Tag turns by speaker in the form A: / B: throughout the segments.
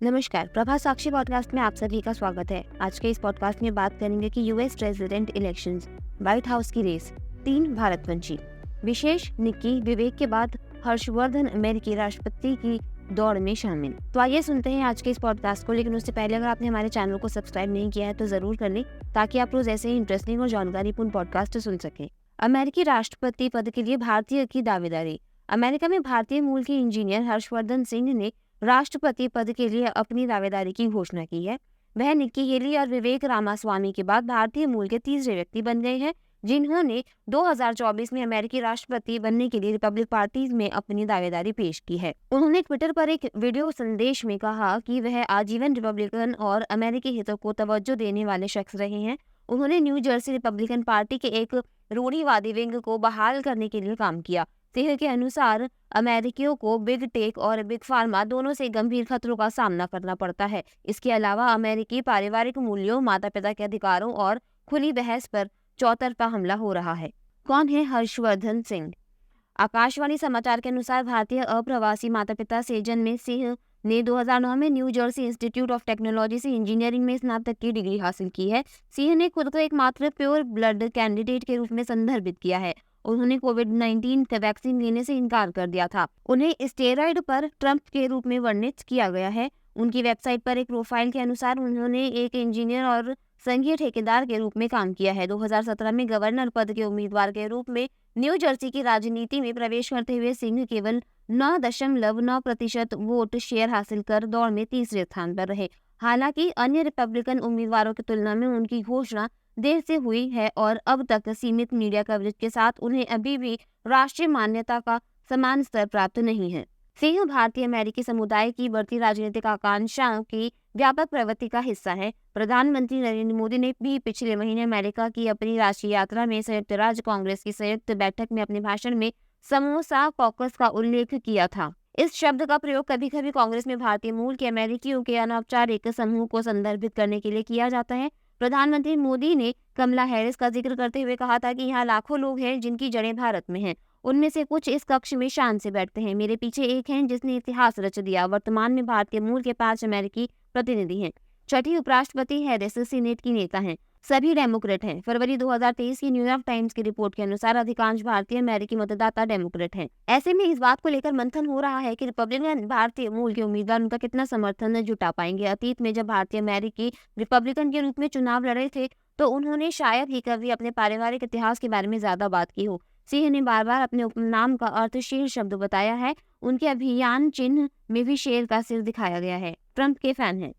A: नमस्कार, प्रभा साक्षी पॉडकास्ट में आप सभी का स्वागत है। आज के इस पॉडकास्ट में बात करेंगे कि US president elections, white house की रेस, 3 भारतवंशी। विशेष निक्की विवेक के बाद हर्षवर्धन अमेरिकी राष्ट्रपति की दौड़ में शामिल। तो आइए सुनते हैं आज के इस पॉडकास्ट को। लेकिन उससे पहले अगर आपने हमारे चैनल को सब्सक्राइब नहीं किया है तो जरूर कर लें, ताकि आप रोज ऐसे ही इंटरेस्टिंग और जानकारीपूर्ण पॉडकास्ट सुन सकें। अमेरिकी राष्ट्रपति पद के लिए भारतीय की दावेदारी। अमेरिका में भारतीय मूल के इंजीनियर हर्षवर्धन सिंह ने राष्ट्रपति पद के लिए अपनी दावेदारी की घोषणा की है। वह निक्की हेली और विवेक रामास्वामी के बाद भारतीय मूल के तीसरे व्यक्ति बन गए हैं, जिन्होंने 2024 में अमेरिकी राष्ट्रपति बनने के लिए रिपब्लिक पार्टी में अपनी दावेदारी पेश की है। उन्होंने ट्विटर पर एक वीडियो संदेश में कहा कि वह आजीवन रिपब्लिकन और अमेरिकी हितों को तवज्जो देने वाले शख्स रहे हैं। उन्होंने न्यू जर्सी रिपब्लिकन पार्टी के एक रूढ़िवादी विंग को बहाल करने के लिए काम किया। सिंह के अनुसार अमेरिकियों को बिग टेक और बिग फार्मा दोनों से गंभीर खतरों का सामना करना पड़ता है। इसके अलावा अमेरिकी पारिवारिक मूल्यों, माता पिता के अधिकारों और खुली बहस पर चौतरफा हमला हो रहा है। कौन है हर्षवर्धन सिंह? आकाशवाणी समाचार के अनुसार भारतीय अप्रवासी माता पिता से जन्मे सिंह ने 2009 में new Jersey institute of technology से इंजीनियरिंग में स्नातक की डिग्री हासिल की है। सिंह ने खुद को एकमात्र प्योर ब्लड कैंडिडेट के रूप में संदर्भित किया है। उन्होंने कोविड-19 का वैक्सीन लेने से इनकार कर दिया था। उन्हें स्टेरॉइड पर ट्रंप के रूप में वर्णित किया गया है। उनकी वेबसाइट पर एक प्रोफाइल के अनुसार उन्होंने एक इंजीनियर और संघीय ठेकेदार के रूप में काम किया है। 2017 में गवर्नर पद के उम्मीदवार के रूप में न्यू जर्सी की राजनीति में प्रवेश करते हुए सिंह केवल 9.9% वोट शेयर हासिल कर दौड़ में तीसरे स्थान पर रहे। हालांकि अन्य रिपब्लिकन उम्मीदवारों की तुलना में उनकी घोषणा देर से हुई है और अब तक सीमित मीडिया कवरेज के साथ उन्हें अभी भी राष्ट्रीय मान्यता का समान स्तर प्राप्त नहीं है। सिंह भारतीय अमेरिकी समुदाय की बढ़ती राजनीतिक आकांक्षाओं की व्यापक प्रवृत्ति का हिस्सा है। प्रधानमंत्री नरेंद्र मोदी ने भी पिछले महीने अमेरिका की अपनी राष्ट्रीय यात्रा में संयुक्त राज्य कांग्रेस की संयुक्त बैठक में अपने भाषण में समोसा कॉकस का उल्लेख किया था। इस शब्द का प्रयोग कभी कभी कांग्रेस में भारतीय मूल के अमेरिकियों के अनौपचारिक समूह को संदर्भित करने के लिए किया जाता है। प्रधानमंत्री मोदी ने कमला हैरिस का जिक्र करते हुए कहा था कि यहाँ लाखों लोग हैं जिनकी जड़ें भारत में हैं। उनमें से कुछ इस कक्ष में शान से बैठते हैं। मेरे पीछे एक हैं जिसने इतिहास रच दिया। वर्तमान में भारतीय मूल के 5 अमेरिकी प्रतिनिधि हैं। छठी उपराष्ट्रपति हैरिस सीनेट की नेता हैं। सभी डेमोक्रेट हैं। फरवरी 2023 की न्यूयॉर्क टाइम्स की रिपोर्ट के अनुसार अधिकांश भारतीय अमेरिकी मतदाता डेमोक्रेट हैं। ऐसे में इस बात को लेकर मंथन हो रहा है कि रिपब्लिकन भारतीय मूल के उम्मीदवार उनका कितना समर्थन जुटा पाएंगे। अतीत में जब भारतीय अमेरिकी रिपब्लिकन के रूप में चुनाव लड़े थे तो उन्होंने शायद ही कभी अपने पारिवारिक इतिहास के बारे में ज्यादा बात की हो। सिंह ने बार बार अपने उपनाम का अर्थ शेर शब्द बताया है। उनके अभियान चिन्ह में भी शेर का सिर दिखाया गया है। ट्रंप के फैन हैं।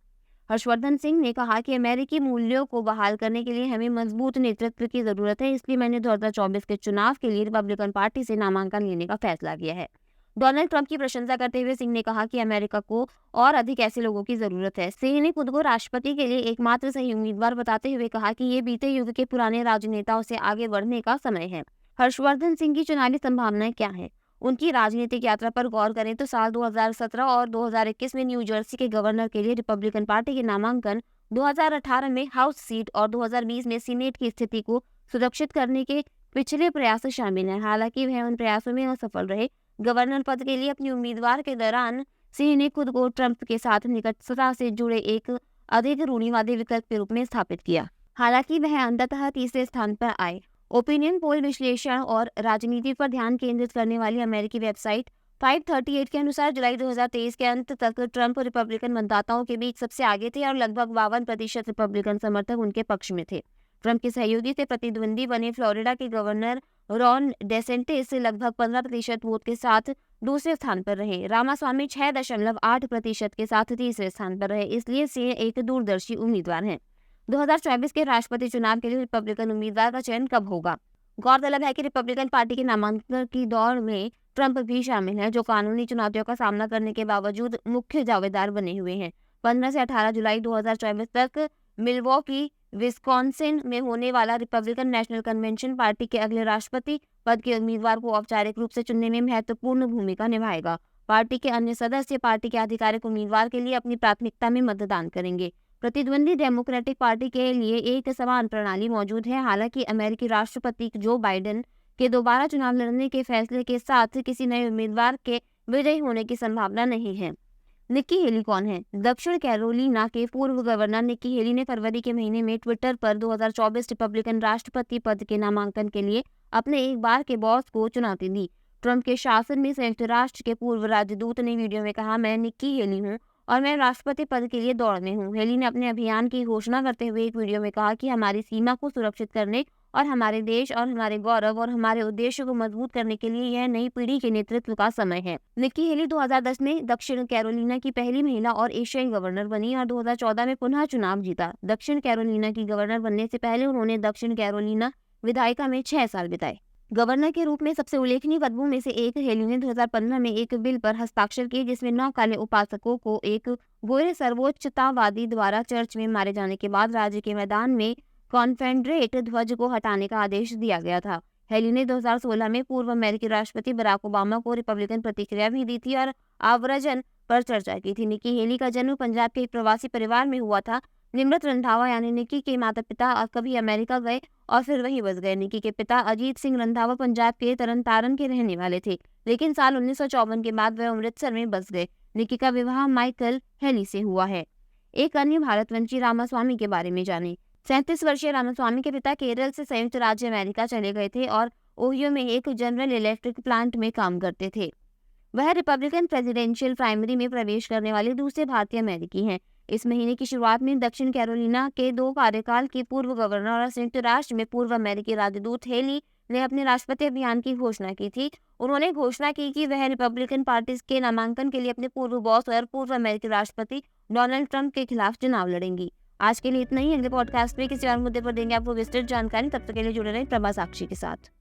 A: हर्षवर्धन सिंह ने कहा कि अमेरिकी मूल्यों को बहाल करने के लिए हमें मजबूत नेतृत्व की जरूरत है। इसलिए मैंने 2024 के चुनाव के लिए रिपब्लिकन पार्टी से नामांकन लेने का फैसला किया है। डोनाल्ड ट्रंप की प्रशंसा करते हुए सिंह ने कहा कि अमेरिका को और अधिक ऐसे लोगों की जरूरत है। सिंह ने खुद को राष्ट्रपति के लिए एकमात्र सही उम्मीदवार बताते हुए कहा कि ये बीते युग के पुराने राजनेताओं से आगे बढ़ने का समय है। हर्षवर्धन सिंह की चुनावी संभावनाएं क्या हैं? उनकी राजनीतिक यात्रा पर गौर करें तो साल 2017 और 2021 में न्यू जर्सी के गवर्नर के लिए रिपब्लिकन पार्टी के नामांकन, 2018 में हाउस सीट और 2020 में सीनेट की स्थिति को सुरक्षित करने के पिछले प्रयास शामिल हैं। हालांकि वह उन प्रयासों में असफल रहे। गवर्नर पद के लिए अपनी उम्मीदवार के दौरान सिंह ने खुद को ट्रंप के साथ निकटता से जुड़े एक अधिक रूढ़िवादी विकल्प के रूप में स्थापित किया। हालांकि वह अंततः तीसरे स्थान पर आए। ओपिनियन पोल विश्लेषण और राजनीति पर ध्यान केंद्रित करने वाली अमेरिकी वेबसाइट 538 के अनुसार जुलाई 2023 के अंत तक ट्रंप रिपब्लिकन मतदाताओं के बीच सबसे आगे थे और लगभग 52% रिपब्लिकन समर्थक उनके पक्ष में थे। ट्रंप के सहयोगी से प्रतिद्वंदी बने फ्लोरिडा के गवर्नर रॉन डेसेंटिस लगभग 15% वोट के साथ दूसरे स्थान पर रहे। रामास्वामी 6.8% के साथ तीसरे स्थान पर रहे। इसलिए सिंह एक दूरदर्शी उम्मीदवार हैं। 2024 के राष्ट्रपति चुनाव के लिए रिपब्लिकन उम्मीदवार का चयन कब होगा? गौरतलब है कि रिपब्लिकन पार्टी के नामांकन की दौड़ में ट्रंप भी शामिल हैं, जो कानूनी चुनौतियों का सामना करने के बावजूद मुख्य दावेदार बने हुए हैं। 15 से 18 जुलाई 2024 तक मिल्वॉकी, विस्कॉन्सिन में होने वाला रिपब्लिकन नेशनल कन्वेंशन पार्टी के अगले राष्ट्रपति पद के उम्मीदवार को औपचारिक रूप से चुनने में महत्वपूर्ण भूमिका निभाएगा। पार्टी के अन्य सदस्य पार्टी के आधिकारिक उम्मीदवार के लिए अपनी प्राथमिकता में मतदान करेंगे। प्रतिद्वंदी डेमोक्रेटिक पार्टी के लिए एक समान प्रणाली मौजूद है। हालांकि अमेरिकी राष्ट्रपति जो बाइडेन के दोबारा चुनाव लड़ने के फैसले के साथ किसी नए उम्मीदवार के विजयी होने की संभावना नहीं है। निक्की हेली कौन है? दक्षिण कैरोलिना के पूर्व गवर्नर निक्की हेली ने फरवरी के महीने में ट्विटर पर 2024 रिपब्लिकन राष्ट्रपति पद के नामांकन के लिए अपने एक बार के बॉस को चुनौती दी। ट्रंप के शासन में संयुक्त राष्ट्र के पूर्व राजदूत ने वीडियो में कहा, मैं निक्की हेली हूँ और मैं राष्ट्रपति पद के लिए दौड़ में हूँ। हेली ने अपने अभियान की घोषणा करते हुए एक वीडियो में कहा कि हमारी सीमा को सुरक्षित करने और हमारे देश और हमारे गौरव और हमारे उद्देश्य को मजबूत करने के लिए यह नई पीढ़ी के नेतृत्व का समय है। निक्की हेली 2010 में दक्षिण कैरोलिना की पहली महिला और एशियाई गवर्नर बनी और 2014 में पुनः चुनाव जीता। दक्षिण कैरोलिना की गवर्नर बनने से पहले उन्होंने दक्षिण कैरोलिना विधायिका में 6 साल बिताए। गवर्नर के रूप में सबसे उल्लेखनीय कदमों में से एक, हेली ने 2015 में एक बिल पर हस्ताक्षर किए जिसमें 9 काले उपासकों को एक गोरे सर्वोच्चतावादी द्वारा चर्च में मारे जाने के बाद राज्य के मैदान में कॉन्फेडरेट ध्वज को हटाने का आदेश दिया गया था। हेली ने 2016 में पूर्व अमेरिकी राष्ट्रपति बराक ओबामा को रिपब्लिकन प्रतिक्रिया भी दी थी और आव्रजन पर चर्चा की थी। निक्की हेली का जन्म पंजाब के एक प्रवासी परिवार में हुआ था। निमृत रंधावा यानी निक्की के माता पिता कभी अमेरिका गए और फिर वहीं बस गए। निक्की के पिता अजीत सिंह रंधावा पंजाब के तरनतारन के रहने वाले थे, लेकिन साल 1954 के बाद वह अमृतसर में बस गए। निक्की का विवाह माइकल हेली से हुआ है। एक अन्य भारतवंशी रामास्वामी के बारे में जानें। 37 वर्षीय रामास्वामी के पिता केरल से संयुक्त राज्य अमेरिका चले गए थे और ओहियो में एक जनरल इलेक्ट्रिक प्लांट में काम करते थे। वह रिपब्लिकन प्रेसिडेंशियल प्राइमरी में प्रवेश करने वाले दूसरे भारतीय अमेरिकी हैं। इस महीने की शुरुआत में दक्षिण कैरोलिना के 2 कार्यकाल की पूर्व गवर्नर और संयुक्त राष्ट्र में पूर्व अमेरिकी राजदूत हेली ने अपने राष्ट्रपति अभियान की घोषणा की थी। उन्होंने घोषणा की कि वह रिपब्लिकन पार्टी के नामांकन के लिए अपने पूर्व बॉस और पूर्व अमेरिकी राष्ट्रपति डोनाल्ड ट्रंप के खिलाफ चुनाव लड़ेंगी। आज के लिए इतना ही। अगले पॉडकास्ट में किसी और मुद्दे पर देंगे आपको विस्तृत जानकारी। तब तक के लिए जुड़े रहें प्रभा साक्षी के साथ।